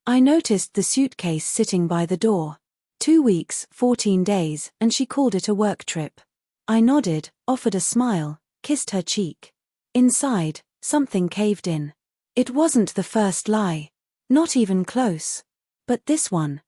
I noticed the suitcase sitting by the door. 2 weeks, 14 days, and she called it a work trip. I nodded, offered a smile, kissed her cheek. Inside, something caved in. It wasn't the first lie. Not even close. But this one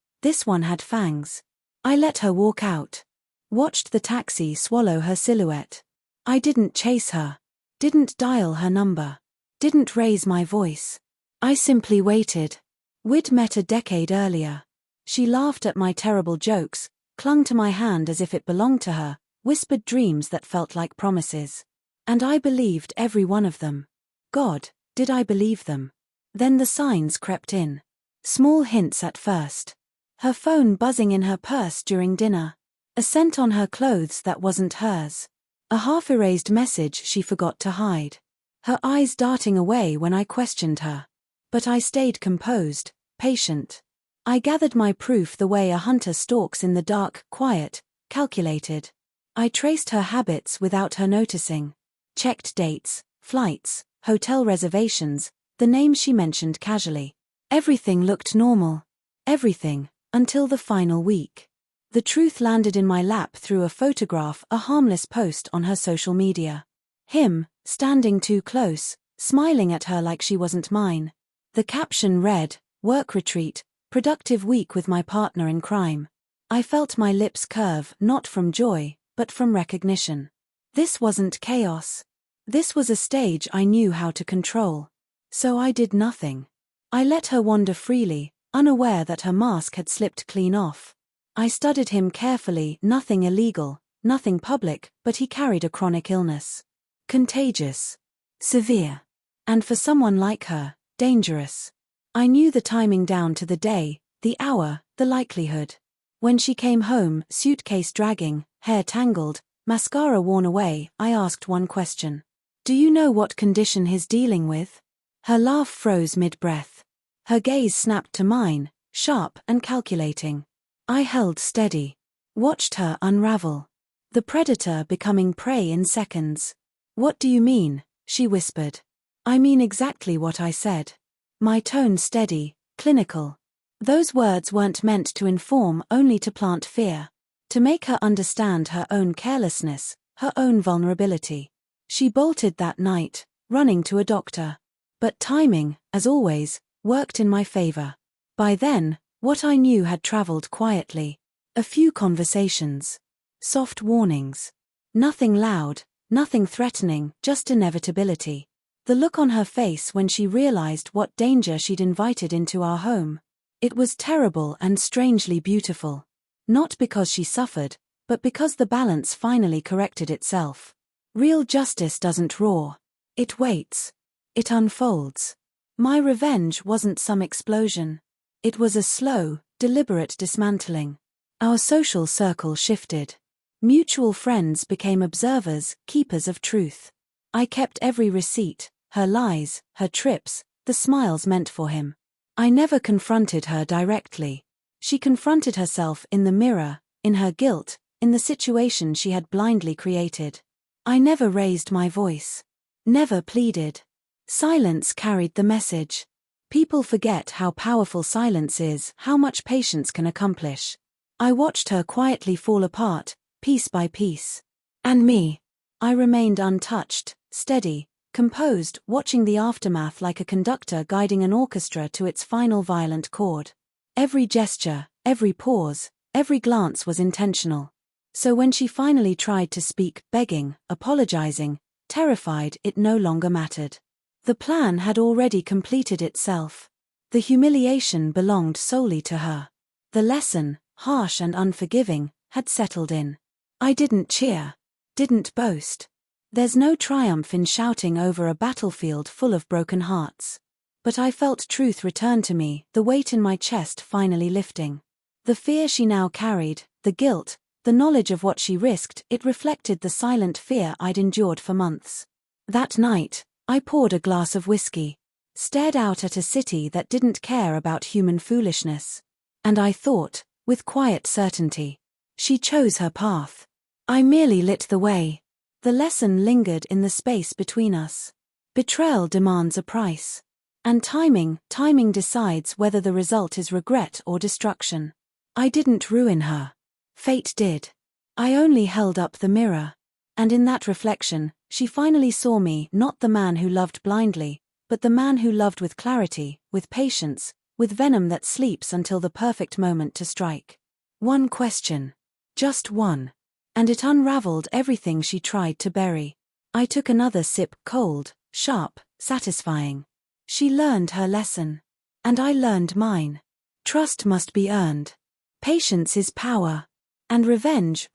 had fangs. I let her walk out. Watched the taxi swallow her silhouette. I didn't chase her. Didn't dial her number. Didn't raise my voice. I simply waited. We'd met a decade earlier. She laughed at my terrible jokes, clung to my hand as if it belonged to her, whispered dreams that felt like promises. And I believed every one of them. God, did I believe them? Then the signs crept in. Small hints at first. Her phone buzzing in her purse during dinner. A scent on her clothes that wasn't hers. A half-erased message she forgot to hide. Her eyes darting away when I questioned her. But I stayed composed, patient. I gathered my proof the way a hunter stalks in the dark, quiet, calculated. I traced her habits without her noticing. Checked dates, flights, hotel reservations, the names she mentioned casually. Everything looked normal. Everything, until the final week. The truth landed in my lap through a photograph, a harmless post on her social media. Him, standing too close, smiling at her like she wasn't mine. The caption read, "Work retreat, productive week with my partner in crime." I felt my lips curve, not from joy, but from recognition. This wasn't chaos. This was a stage I knew how to control. So I did nothing. I let her wander freely, unaware that her mask had slipped clean off. I studied him carefully, nothing illegal, nothing public, but he carried a chronic illness. Contagious. Severe. And for someone like her, dangerous. I knew the timing down to the day, the hour, the likelihood. When she came home, suitcase dragging, hair tangled, mascara worn away, I asked one question. "Do you know what condition he's dealing with?" Her laugh froze mid-breath. Her gaze snapped to mine, sharp and calculating. I held steady. Watched her unravel. The predator becoming prey in seconds. "What do you mean?" she whispered. "I mean exactly what I said." My tone steady, clinical. Those words weren't meant to inform, only to plant fear. To make her understand her own carelessness, her own vulnerability. She bolted that night, running to a doctor. But timing, as always, worked in my favor. By then, what I knew had traveled quietly. A few conversations. Soft warnings. Nothing loud, nothing threatening, just inevitability. The look on her face when she realized what danger she'd invited into our home. It was terrible and strangely beautiful. Not because she suffered, but because the balance finally corrected itself. Real justice doesn't roar. It waits. It unfolds. My revenge wasn't some explosion. It was a slow, deliberate dismantling. Our social circle shifted. Mutual friends became observers, keepers of truth. I kept every receipt, her lies, her trips, the smiles meant for him. I never confronted her directly. She confronted herself in the mirror, in her guilt, in the situation she had blindly created. I never raised my voice. Never pleaded. Silence carried the message. People forget how powerful silence is, how much patience can accomplish. I watched her quietly fall apart, piece by piece. And me. I remained untouched, steady, composed, watching the aftermath like a conductor guiding an orchestra to its final violent chord. Every gesture, every pause, every glance was intentional. So when she finally tried to speak, begging, apologizing, terrified, it no longer mattered. The plan had already completed itself. The humiliation belonged solely to her. The lesson, harsh and unforgiving, had settled in. I didn't cheer. Didn't boast. There's no triumph in shouting over a battlefield full of broken hearts. But I felt truth return to me, the weight in my chest finally lifting. The fear she now carried, the guilt, the knowledge of what she risked, it reflected the silent fear I'd endured for months. That night, I poured a glass of whiskey, stared out at a city that didn't care about human foolishness. And I thought, with quiet certainty, she chose her path. I merely lit the way. The lesson lingered in the space between us. Betrayal demands a price. And timing decides whether the result is regret or destruction. I didn't ruin her. Fate did. I only held up the mirror. And in that reflection, she finally saw me, not the man who loved blindly, but the man who loved with clarity, with patience, with venom that sleeps until the perfect moment to strike. One question. Just one. And it unraveled everything she tried to bury. I took another sip, cold, sharp, satisfying. She learned her lesson. And I learned mine. Trust must be earned. Patience is power. And revenge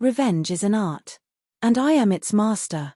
is an art. And I am its master.